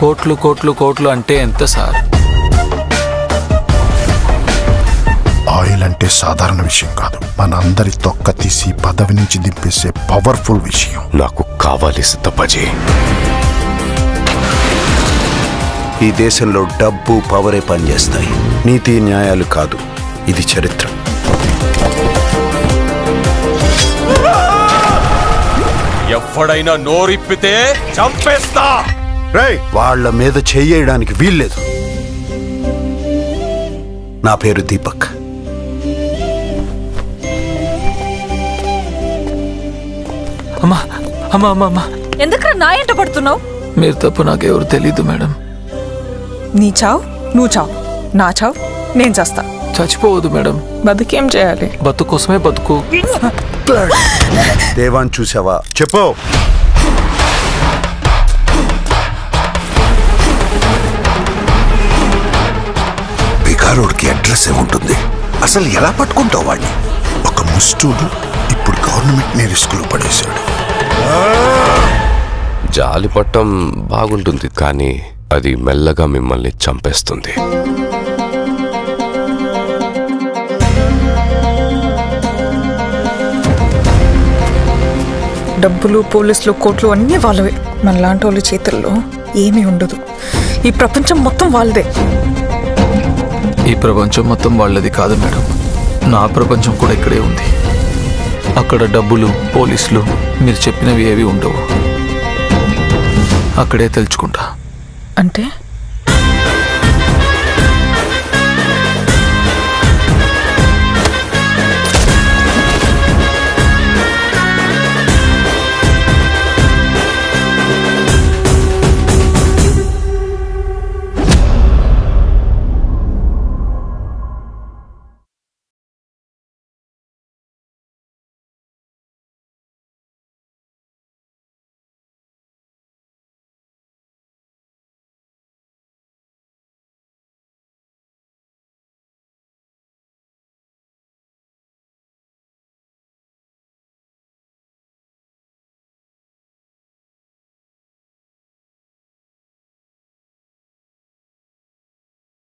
కోట్లు కోట్లు కోట్లు అంటే ఎంత సార్? ఆయిల్ అంటే సాధారణ విషయం కాదు, మనందరి తొక్క తీసి పదవి నుంచి దింపేసే పవర్ఫుల్ విషయం. నాకు కావాలి సిద్ధపజీ. ఈ దేశంలో డబ్బు పవరే పనిచేస్తాయి, నీతి న్యాయాలు కాదు. ఇది చరిత్ర. ఎవ్వడైనా నోరిప్పితే చంపేస్తా. వాళ్ళ మీద చెయ్యడానికి వీల్లేదు. నా పేరు దీపక్. అమ్మా అమ్మా అమ్మా అమ్మా, ఎందుకు నా ఎంట పడుతున్నావు? మీరు తప్ప నాకెవరు తెలీదు మేడం. నీ చావు నువ్వు చావు, నా చావు నేను చేస్తా. చచ్చిపోవద్దు మేడం. బతుకేం చేయాలి? బతుకు కోసమే బతుకు. దేవాన్ చూసావా? చెప్పు. బిగారోడ్కి అడ్రస్ ఏముంటుంది? అసలు ఎలా పట్టుకుంటావు వాడిని? ఒక ముస్టూడు ఇప్పుడు గవర్నమెంట్ ని రిస్కులు పడేశాడు. జాలి పట్టం బాగుంటుంది, కానీ అది మెల్లగా మిమ్మల్ని చంపేస్తుంది. డబ్బులు, పోలీసులు, కోట్లు అన్నీ వాళ్ళవే. మనలాంటి వాళ్ళ చేతుల్లో ఏమీ ఉండదు. ఈ ప్రపంచం మొత్తం వాళ్ళదే. ఈ ప్రపంచం మొత్తం వాళ్ళది కాదు మేడం, నా ప్రపంచం కూడా ఇక్కడే ఉంది. అక్కడ డబ్బులు, పోలీసులు మీరు చెప్పినవి ఏవి ఉండవు. అక్కడే తెలుసుకుంటా. అంటే